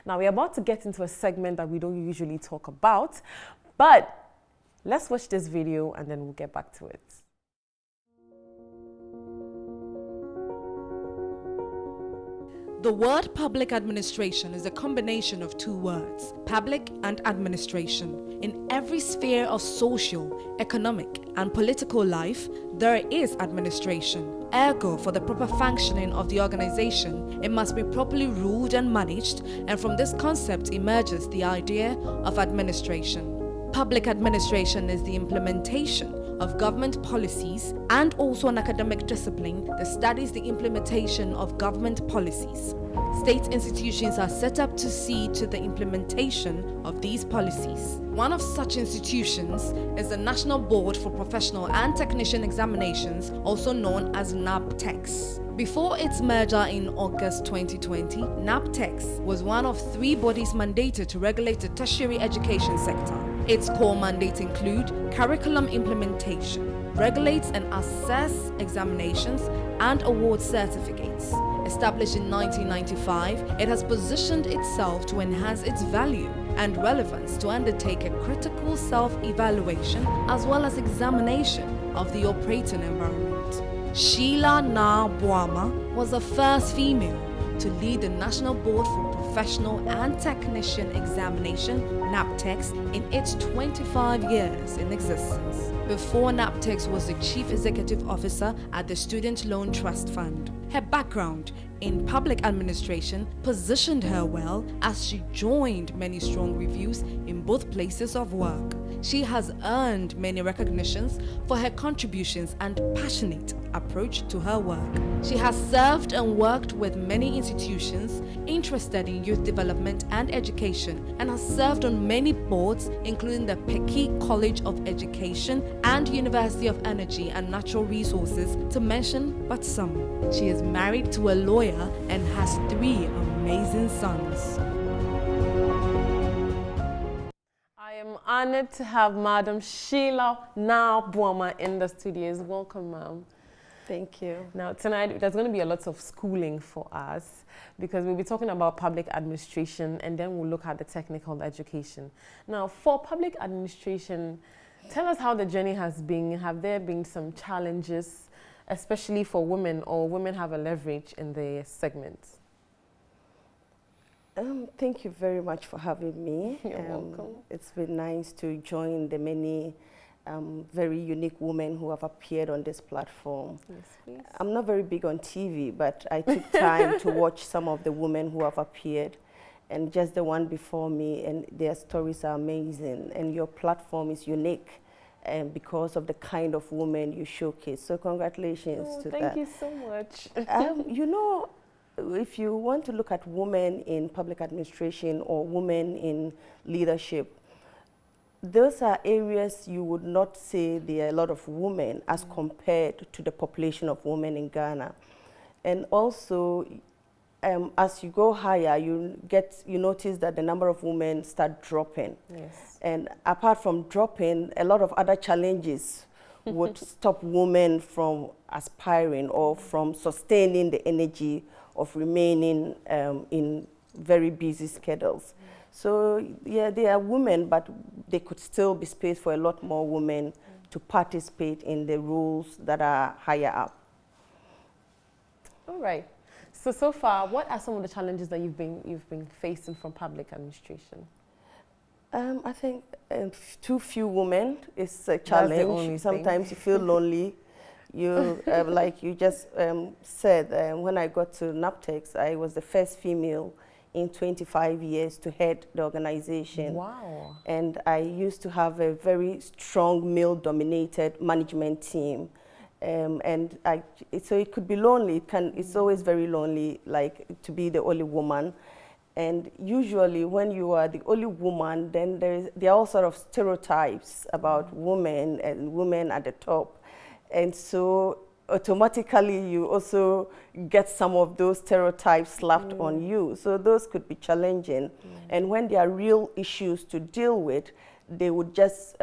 Now, we're about to get into a segment that we don't usually talk about, but let's watch this video and then we'll get back to it. The word public administration is a combination of two words, public and administration. In every sphere of social, economic, and political life, there is administration. Ergo, for the proper functioning of the organization, it must be properly ruled and managed, and from this concept emerges the idea of administration. Public administration is the implementation of government policies and also an academic discipline that studies the implementation of government policies. State institutions are set up to see to the implementation of these policies. One of such institutions is the National Board for Professional and Technician Examinations, also known as NABTEX. Before its merger in August 2020, NABTEX was one of 3 bodies mandated to regulate the tertiary education sector. Its core mandates include curriculum implementation, regulates and assess examinations, and awards certificates. Established in 1995, it has positioned itself to enhance its value and relevance to undertake a critical self-evaluation as well as examination of the operating environment. Shila Naah Boamah was the first female to lead the National Board for Professional and Technician Examination, NABTEX, in its 25 years in existence. Before NABTEX was the Chief Executive Officer at the Student Loan Trust Fund. Her background in public administration positioned her well as she joined many strong reviews in both places of work. She has earned many recognitions for her contributions and passionate approach to her work. She has served and worked with many institutions interested in youth development and education and has served on many boards including the Pecky College of Education and University of Energy and Natural Resources, to mention but some. She is married to a lawyer and has 3 amazing sons. I am honored to have Madam Shila Naah Boamah in the studios. Welcome, ma'am. Thank you. Now, tonight, there's going to be a lot of schooling for us because we'll be talking about public administration and then we'll look at the technical education. Now, for public administration, tell us how the journey has been. Have there been some challenges, especially for women, or women have a leverage in the segment? Thank you very much for having me. You're welcome. It's been nice to join the many very unique women who have appeared on this platform. Yes, please. I'm not very big on TV, but I took time to watch some of the women who have appeared, and just the one before me, and their stories are amazing, and your platform is unique because of the kind of women you showcase. So congratulations to that. Thank you so much. You know, if you want to look at women in public administration or women in leadership, those are areas you would not say there are a lot of women as compared to the population of women in Ghana. And also, as you go higher, you notice that the number of women start dropping. Yes. And apart from dropping, a lot of other challenges would stop women from aspiring or from sustaining the energy of remaining in very busy schedules. So yeah, they are women, but they could still be space for a lot more women to participate in the roles that are higher up. All right. So far, what are some of the challenges that you've been facing from public administration? I think too few women is a challenge. Sometimes you feel lonely. You like you just said, when I got to NABTEX, I was the first female in 25 years to head the organization. Wow. And I used to have a very strong male-dominated management team. So it could be lonely. It's always very lonely, like, to be the only woman. And usually when you are the only woman, then there are all sort of stereotypes about women and women at the top. And so automatically you also get some of those stereotypes slapped on you. So those could be challenging. And when there are real issues to deal with, they would just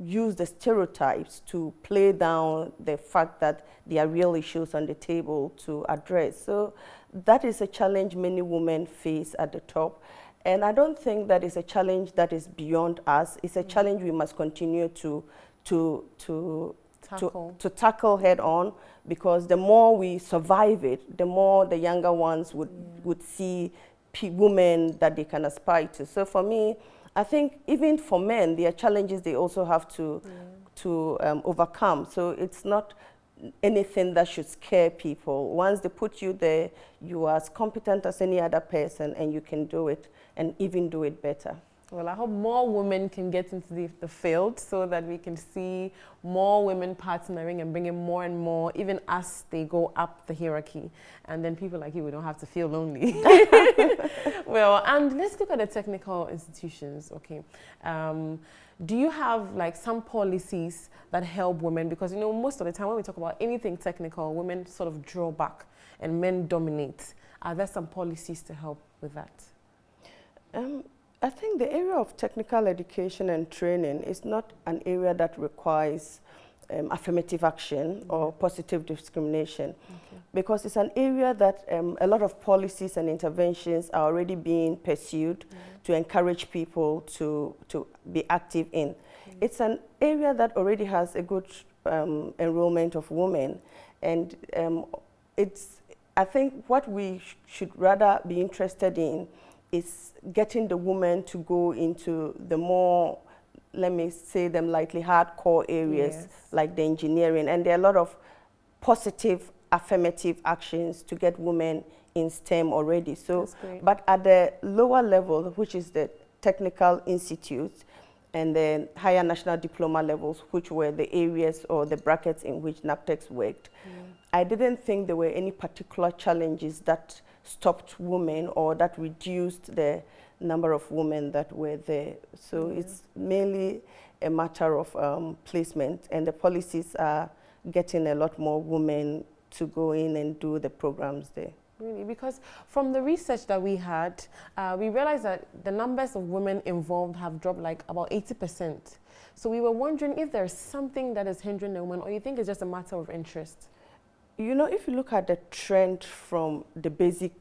use the stereotypes to play down the fact that there are real issues on the table to address. So that is a challenge many women face at the top. And I don't think that is a challenge that is beyond us. It's a challenge we must continue to tackle head on, because the more we survive it, the more the younger ones would see women that they can aspire to. So for me, I think even for men, there are challenges they also have to overcome. So it's not anything that should scare people. Once they put you there, you are as competent as any other person, and you can do it, and even do it better. Well, I hope more women can get into the field so that we can see more women partnering and bringing more and more, even as they go up the hierarchy. And then people like you, we don't have to feel lonely. Well, and let's look at the technical institutions, okay. Do you have like some policies that help women? Because, you know, most of the time when we talk about anything technical, women sort of draw back and men dominate. Are there some policies to help with that? I think the area of technical education and training is not an area that requires affirmative action or positive discrimination, because it's an area that a lot of policies and interventions are already being pursued to encourage people to be active in. It's an area that already has a good enrollment of women, and I think what we should rather be interested in is getting the women to go into the more, let me say them lightly, hardcore areas, like the engineering. And there are a lot of positive, affirmative actions to get women in STEM already. So, but at the lower level, which is the technical institutes, and then higher national diploma levels, which were the areas or the brackets in which NAPTEX worked, I didn't think there were any particular challenges that stopped women or that reduced the number of women that were there. So it's mainly a matter of placement, and the policies are getting a lot more women to go in and do the programs there. Really, because from the research that we had, we realized that the numbers of women involved have dropped like about 80%. So we were wondering if there's something that is hindering the women, or you think it's just a matter of interest? You know, if you look at the trend from the basic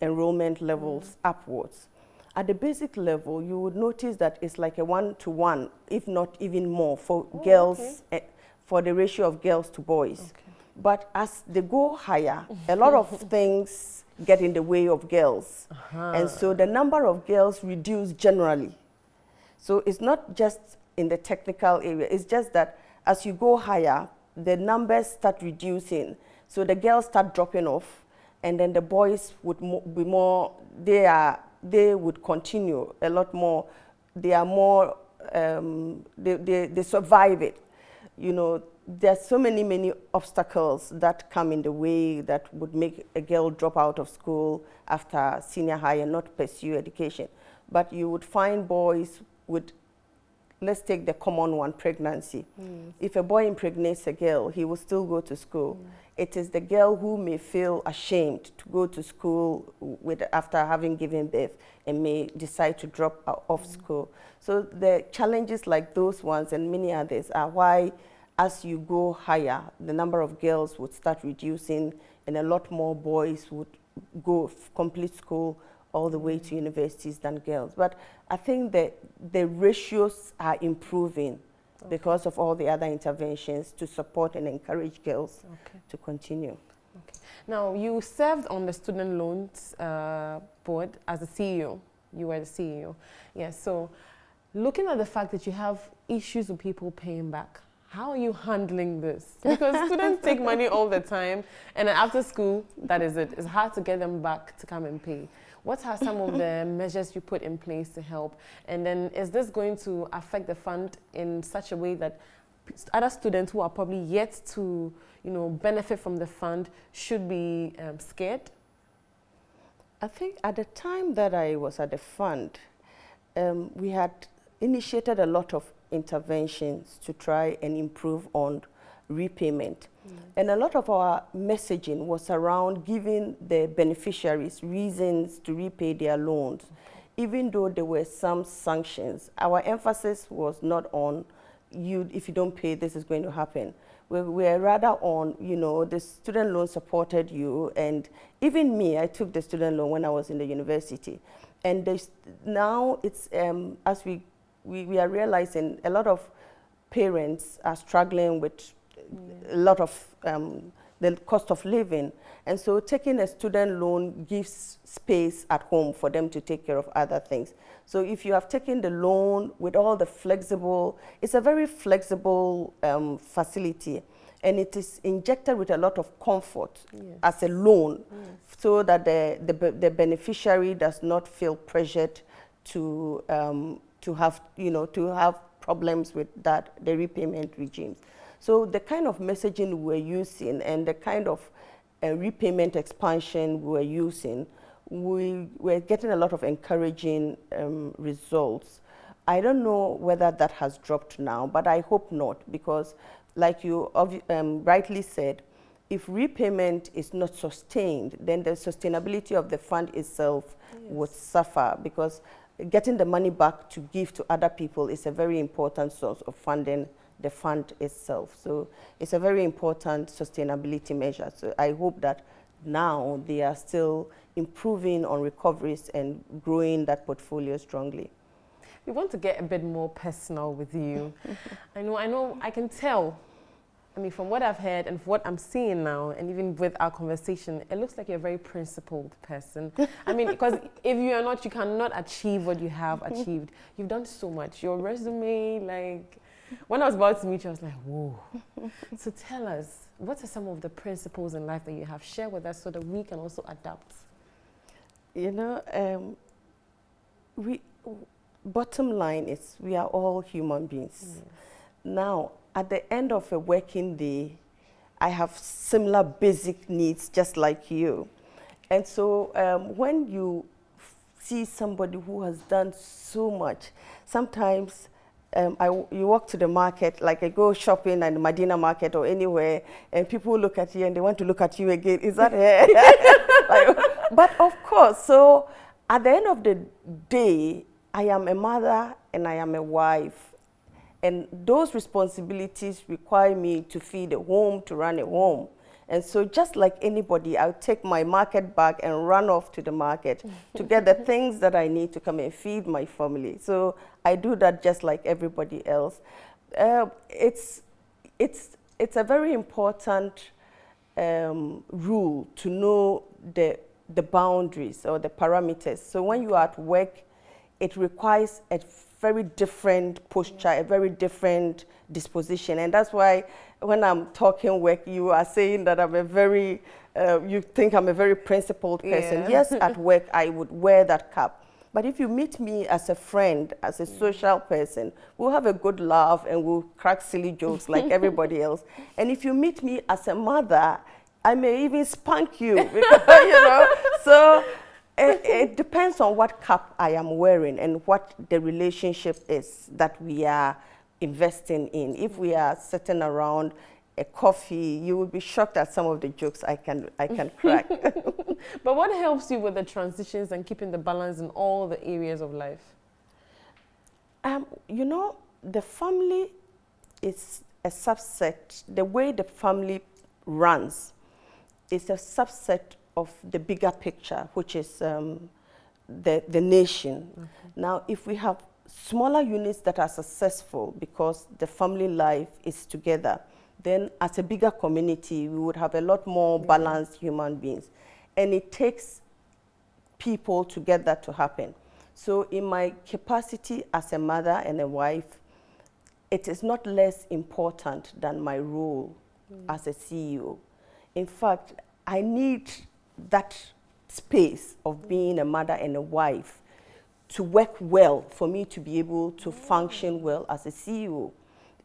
enrollment levels upwards, at the basic level, you would notice that it's like a 1-to-1, if not even more, for girls, for the ratio of girls to boys. But as they go higher, a lot of things get in the way of girls. And so the number of girls reduce generally. So it's not just in the technical area, it's just that as you go higher, the numbers start reducing. So the girls start dropping off, and then the boys would be more, they would continue a lot more. They are more, they survive it. You know, there's so many obstacles that come in the way that would make a girl drop out of school after senior high and not pursue education. But you would find boys with, let's take the common one, pregnancy. If a boy impregnates a girl, he will still go to school. It is the girl who may feel ashamed to go to school after having given birth and may decide to drop off school. So the challenges like those ones and many others are why, as you go higher, the number of girls would start reducing, and a lot more boys would go complete school all the way to universities than girls. But I think that the ratios are improving because of all the other interventions to support and encourage girls to continue. Now, you served on the student loans board as a CEO. You were the CEO. Yes, so looking at the fact that you have issues with people paying back, how are you handling this? Because students take money all the time, and then after school, that is it. It's hard to get them back to come and pay. What are some of the measures you put in place to help? And then is this going to affect the fund in such a way that other students who are probably yet to, you know, benefit from the fund should be scared? I think at the time that I was at the fund, we had initiated a lot of interventions to try and improve on repayment. And a lot of our messaging was around giving the beneficiaries reasons to repay their loans. Even though there were some sanctions, our emphasis was not on, if you don't pay, this is going to happen. We were rather on, you know, the student loan supported you, and even me, I took the student loan when I was in the university. And now it's, as we are realizing, a lot of parents are struggling with a lot of the cost of living. And so taking a student loan gives space at home for them to take care of other things. So if you have taken the loan with all the flexible, it's a very flexible facility, and it is injected with a lot of comfort as a loan, so that the beneficiary does not feel pressured to have, to have problems with the repayment regimes. So the kind of messaging we're using and the kind of repayment expansion we're using, we're getting a lot of encouraging results. I don't know whether that has dropped now, but I hope not, because like you rightly said, if repayment is not sustained, then the sustainability of the fund itself would suffer, because getting the money back to give to other people is a very important source of funding the fund itself. So it's a very important sustainability measure. So I hope that now they are still improving on recoveries and growing that portfolio strongly. We want to get a bit more personal with you. I can tell, I mean, from what I've heard and what I'm seeing now, and even with our conversation, it looks like you're a very principled person. I mean, because if you are not, you cannot achieve what you have achieved. You've done so much. Your resume, like, when I was about to meet you, I was like, whoa. So tell us, what are some of the principles in life that you have? Share with us so that we can also adapt. Bottom line is we are all human beings. Now, at the end of a working day, I have similar basic needs just like you. And so when you see somebody who has done so much, sometimes you walk to the market, like I go shopping at the Medina market or anywhere, and people look at you and they want to look at you again. Is that her? But of course, so at the end of the day, I am a mother and I am a wife. And those responsibilities require me to feed a home, to run a home. And so just like anybody, I'll take my market bag and run off to the market to get the things that I need to come and feed my family. So I do that just like everybody else. It's a very important rule to know the boundaries or the parameters. So when you are at work, it requires a very different posture, a very different disposition. And that's why when I'm talking work, you are saying that I'm a very, you think I'm a very principled person. Yes, at work, I would wear that cap. But if you meet me as a friend, as a social person, we'll have a good laugh and we'll crack silly jokes like everybody else. And if you meet me as a mother, I may even spank you, because, So it depends on what cap I am wearing and what the relationship is that we are investing in. If we are sitting around a coffee, you will be shocked at some of the jokes I can crack. But what helps you with the transitions and keeping the balance in all the areas of life? The family is a subset. The way the family runs is a subset of the bigger picture, which is the nation. Now, if we have smaller units that are successful because the family life is together, then as a bigger community, we would have a lot more balanced human beings. And it takes people together to happen. So in my capacity as a mother and a wife, it is not less important than my role as a CEO. In fact, I need that space of being a mother and a wife to work well for me to be able to function well as a CEO.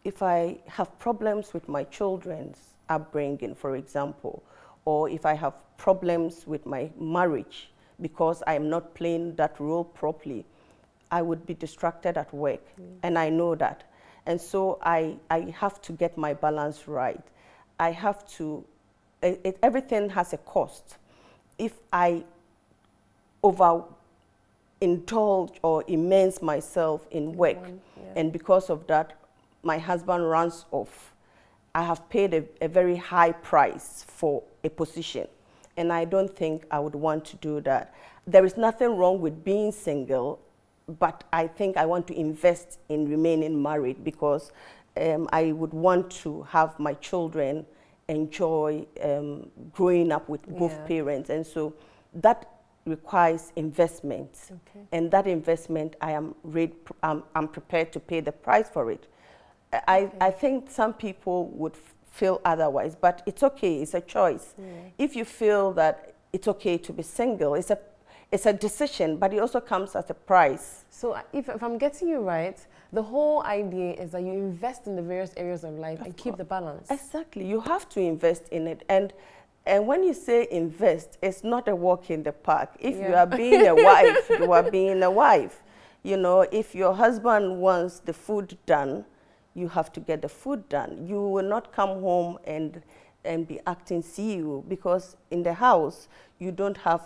If I have problems with my children's upbringing, for example, or if I have problems with my marriage because I am not playing that role properly, I would be distracted at work, and I know that. And so I have to get my balance right. I have to, everything has a cost. If I overindulge or immerse myself in work, and because of that, my husband runs off, I have paid a very high price for a position. And I don't think I would want to do that. There is nothing wrong with being single, but I think I want to invest in remaining married because I would want to have my children enjoy growing up with both parents. And so that requires investment. Okay. And that investment, I'm prepared to pay the price for it. I think some people would feel otherwise, but it's okay, it's a choice. If you feel that it's okay to be single, it's a decision, but it also comes at a price. So if I'm getting you right, the whole idea is that you invest in the various areas of life and keep the balance. Exactly, you have to invest in it. And when you say invest, it's not a walk in the park. If you are being a wife, you are being a wife. You know, if your husband wants the food done, you have to get the food done. You will not come home and be acting CEO, because in the house, you don't have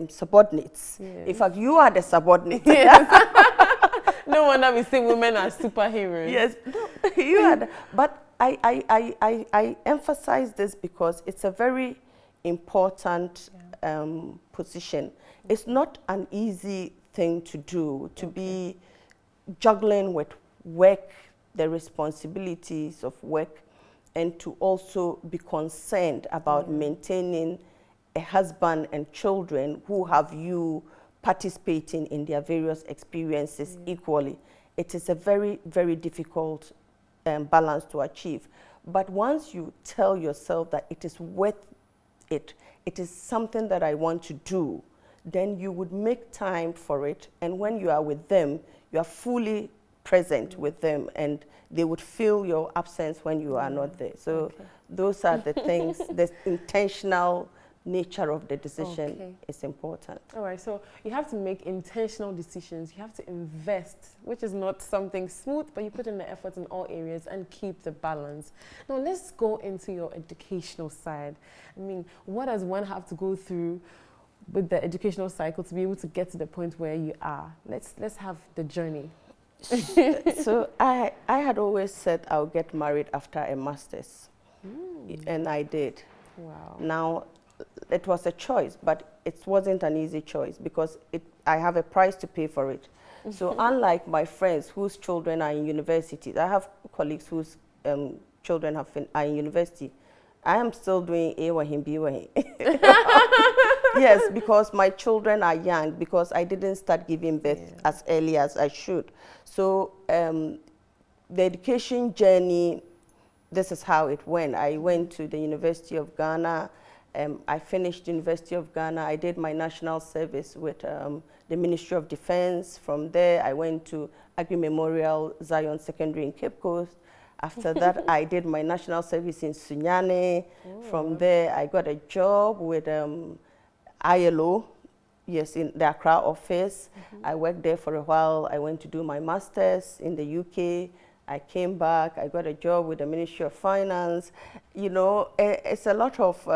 subordinates. Yes. In fact, you are the subordinate. Yes. No wonder we say women are superheroes. Yes, you are the, but I emphasize this because it's a very important position. It's not an easy thing to do, to be juggling with work, the responsibilities of work, and to also be concerned about maintaining a husband and children who have you participating in their various experiences equally. It is a very, very difficult balance to achieve. But once you tell yourself that it is worth it, it is something that I want to do, then you would make time for it. And when you are with them, you are fully present with them, and they would feel your absence when you are not there. So those are the things, the intentional nature of the decision is important. All right, so you have to make intentional decisions. You have to invest, which is not something smooth, but you put in the effort in all areas and keep the balance. Now let's go into your educational side. I mean, what does one have to go through with the educational cycle to be able to get to the point where you are? Let's have the journey. So I had always said I'll get married after a master's, and I did. Wow. Now, it was a choice, but it wasn't an easy choice because I have a price to pay for it. So unlike my friends whose children are in universities, I have colleagues whose children are in university. I am still doing A Wahim, B Wahim. Yes, because my children are young, because I didn't start giving birth as early as I should. So the education journey, this is how it went. I went to the University of Ghana. I finished University of Ghana. I did my national service with the Ministry of Defense. From there, I went to Agri Memorial Zion Secondary in Cape Coast. After that, I did my national service in Sunyane. From there, I got a job with ILO, yes, in the Accra office. I worked there for a while. I went to do my master's in the UK. I came back. I got a job with the Ministry of Finance. You know, it's a lot of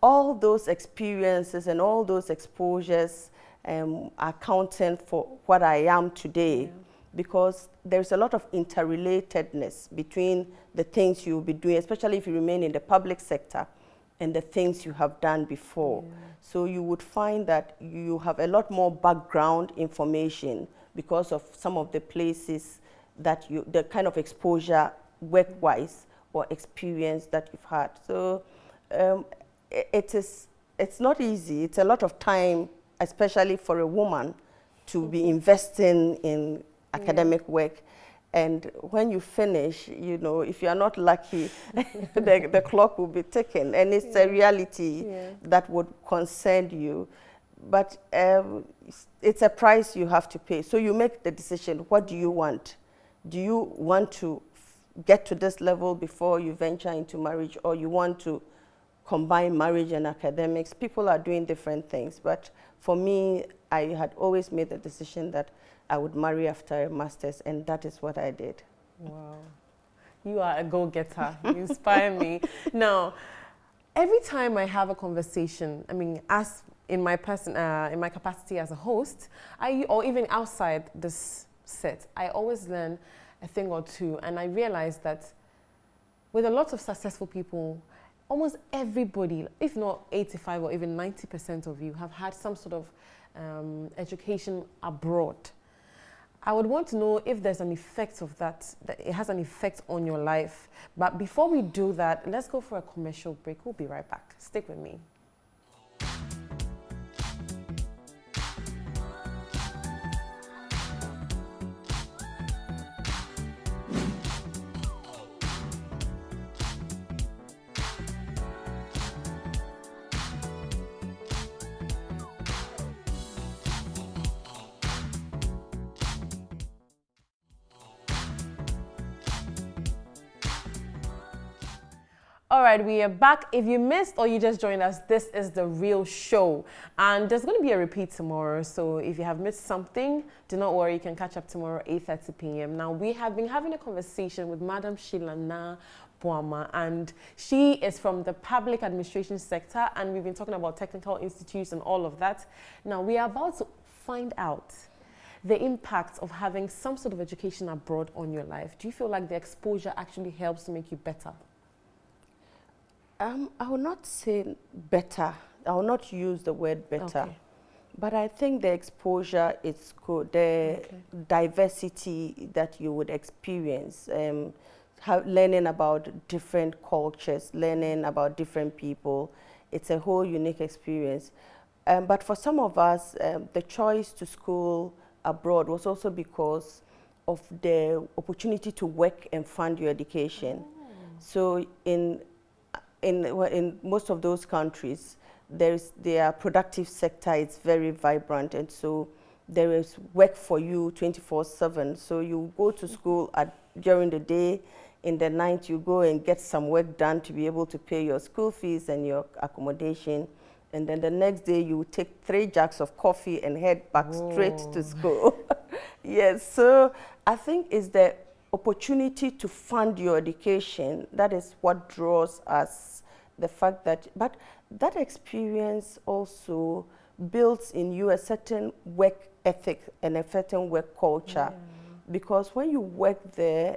all those experiences and all those exposures are counting for what I am today. Because there's a lot of interrelatedness between the things you'll be doing, especially if you remain in the public sector, and the things you have done before. So you would find that you have a lot more background information because of some of the places that the kind of exposure work-wise or experience that you've had. So it's not easy. It's a lot of time, especially for a woman, to be investing in academic work. And when you finish, you know, if you are not lucky, the clock will be ticking. And it's a reality that would concern you. But it's a price you have to pay. So you make the decision, what do you want? Do you want to get to this level before you venture into marriage, or you want to combine marriage and academics? People are doing different things. But for me, I had always made the decision that I would marry after a master's, and that is what I did. Wow. You are a go-getter. You inspire me. Now, every time I have a conversation, I mean, as in my capacity as a host, or even outside this set, I always learn a thing or two, and I realize that with a lot of successful people, almost everybody, if not 85 or even 90% of you, have had some sort of education abroad. I would want to know if there's an effect of that it has an effect on your life. But before we do that, let's go for a commercial break. We'll be right back. Stick with me. All right, we are back. If you missed or you just joined us, this is The Real Show. And there's going to be a repeat tomorrow. So if you have missed something, do not worry. You can catch up tomorrow, 8:30 p.m. Now, we have been having a conversation with Madam Shila Naah Boamah, and she is from the public administration sector. And we've been talking about technical institutes and all of that. Now, we are about to find out the impact of having some sort of education abroad on your life. Do you feel like the exposure actually helps to make you better? I will not say better. I will not use the word better. Okay. But I think the exposure is good. The diversity that you would experience, learning about different cultures, learning about different people, it's a whole unique experience. But for some of us, the choice to school abroad was also because of the opportunity to work and fund your education. So in most of those countries, their productive sector is very vibrant, and so there is work for you 24/7. So you go to school during the day, in the night you go and get some work done to be able to pay your school fees and your accommodation, and then the next day you take 3 jugs of coffee and head back straight to school. Yes, so I think it's the opportunity to fund your education. That is what draws us, the fact that, but that experience also builds in you a certain work ethic and a certain work culture. Because when you work there,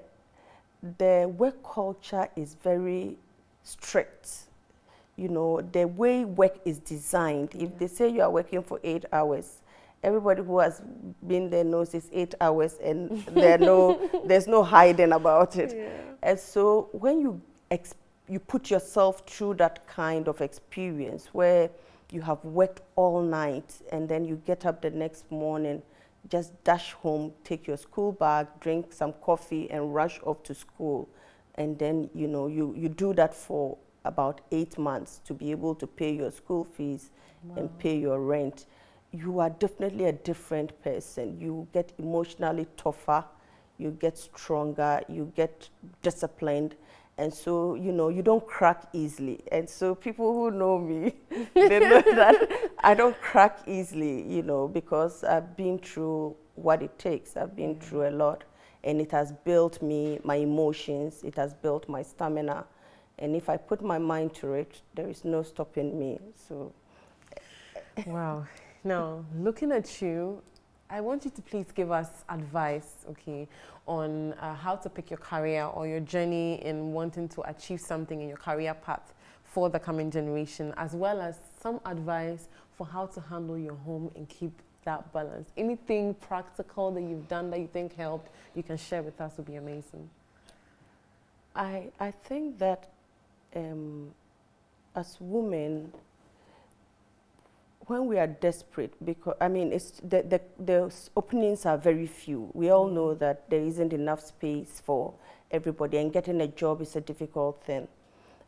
the work culture is very strict. You know, the way work is designed, if they say you are working for 8 hours, everybody who has been there knows it's 8 hours, and there's no hiding about it. And so when you put yourself through that kind of experience where you have worked all night and then you get up the next morning, just dash home, take your school bag, drink some coffee and rush off to school. And then, you know, you do that for about 8 months to be able to pay your school fees and pay your rent. You are definitely a different person. You get emotionally tougher, you get stronger, you get disciplined. And so, you know, you don't crack easily. And so people who know me, they know that I don't crack easily, you know, because I've been through what it takes. I've been through a lot. And it has built me, my emotions, it has built my stamina. And if I put my mind to it, there is no stopping me. So. Wow. Now, looking at you, I want you to please give us advice, okay, on how to pick your career or your journey in wanting to achieve something in your career path for the coming generation, as well as some advice for how to handle your home and keep that balance. Anything practical that you've done that you think helped, you can share with us, would be amazing. I think that as women, when we are desperate, because I mean, it's the openings are very few. We all know that there isn't enough space for everybody, and getting a job is a difficult thing.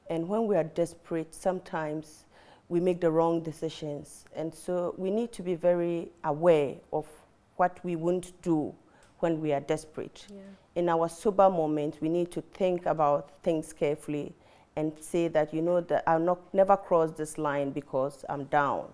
And when we are desperate, sometimes we make the wrong decisions. And so we need to be very aware of what we won't do when we are desperate. In our sober moment, we need to think about things carefully and say that, you know, that I'll never cross this line because I'm down.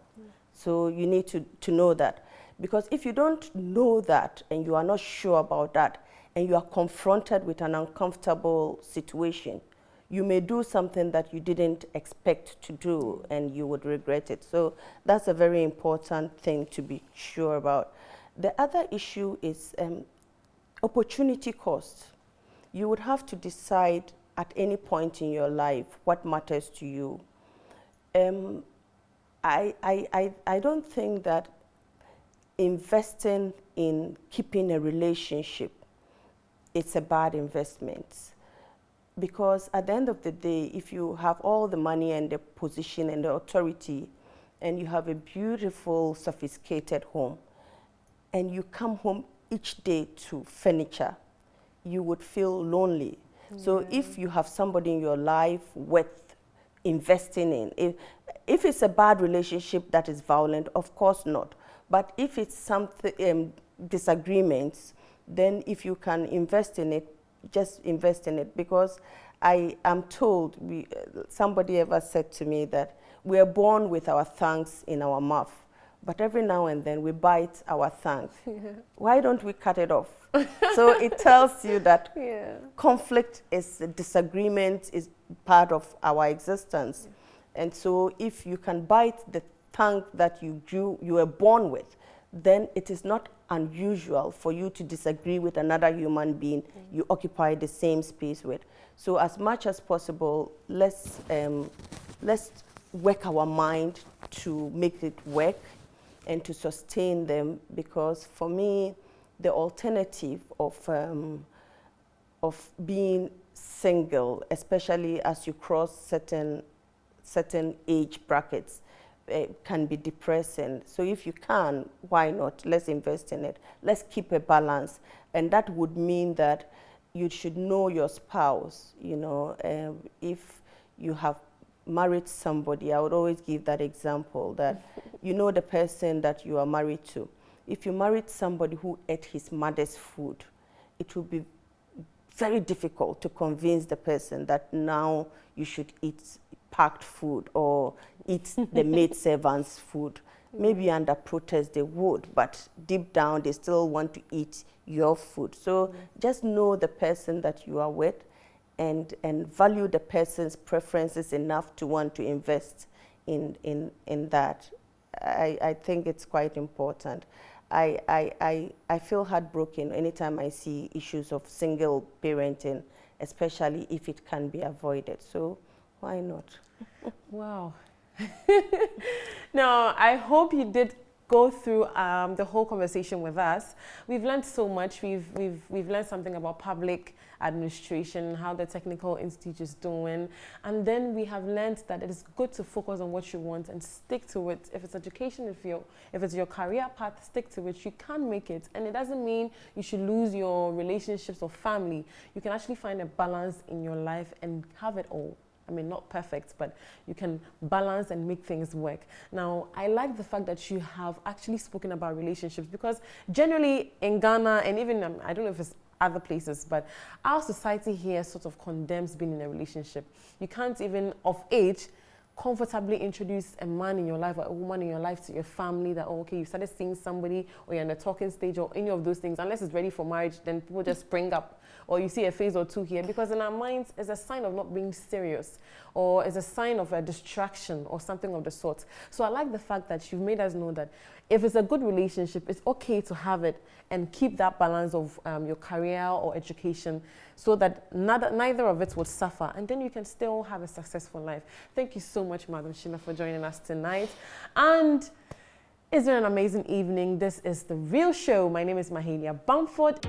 So you need to know that. Because if you don't know that and you are not sure about that and you are confronted with an uncomfortable situation, you may do something that you didn't expect to do and you would regret it. So that's a very important thing to be sure about. The other issue is opportunity cost. You would have to decide at any point in your life, what matters to you. I don't think that investing in keeping a relationship, it's a bad investment. Because at the end of the day, if you have all the money and the position and the authority, and you have a beautiful, sophisticated home, and you come home each day to furniture, you would feel lonely. So if you have somebody in your life worth investing in, if it's a bad relationship that is violent, of course not. But if it's something, disagreements, then if you can invest in it, just invest in it. Because I am told, somebody ever said to me that we are born with our tongues in our mouth, but every now and then we bite our tongue. Why don't we cut it off? So it tells you that conflict is, disagreement is part of our existence. And so if you can bite the tongue that you were born with, then it is not unusual for you to disagree with another human being you occupy the same space with. So as much as possible, let's work our mind to make it work and to sustain them, because for me, the alternative of being single, especially as you cross certain age brackets, can be depressing. So if you can, why not? Let's invest in it. Let's keep a balance. And that would mean that you should know your spouse. You know, if you have married somebody, I would always give that example, that you know the person that you are married to. If you married somebody who ate his mother's food, it would be very difficult to convince the person that now you should eat packed food or eat the maid servant's food. Maybe under protest they would, but deep down they still want to eat your food. So just know the person that you are with, and value the person's preferences enough to want to invest in that. I think it's quite important. I feel heartbroken anytime I see issues of single parenting, especially if it can be avoided. So why not? Wow. Now, I hope you did go through the whole conversation with us. We've learned so much. We've learned something about public administration, how the Technical Institute is doing, and then we have learned that it is good to focus on what you want and stick to it. If it's education, if it's your career path, stick to it. You can make it, and it doesn't mean you should lose your relationships or family. You can actually find a balance in your life and have it all. I mean, not perfect, but you can balance and make things work. Now, I like the fact that you have actually spoken about relationships, because generally in Ghana, and even, I don't know if it's other places, but our society here sort of condemns being in a relationship. You can't even, of age, comfortably introduce a man in your life or a woman in your life to your family, that, oh, okay, you started seeing somebody, or you're in the talking stage, or any of those things. Unless it's ready for marriage, then people just spring up. Or you see a phase or two here, because in our minds, it's a sign of not being serious, or it's a sign of a distraction or something of the sort. So I like the fact that you've made us know that if it's a good relationship, it's okay to have it and keep that balance of your career or education, so that neither of it would suffer, and then you can still have a successful life. Thank you so much, Madam Shila, for joining us tonight. And it's been an amazing evening. This is The Real Show. My name is Mahalia Bamford.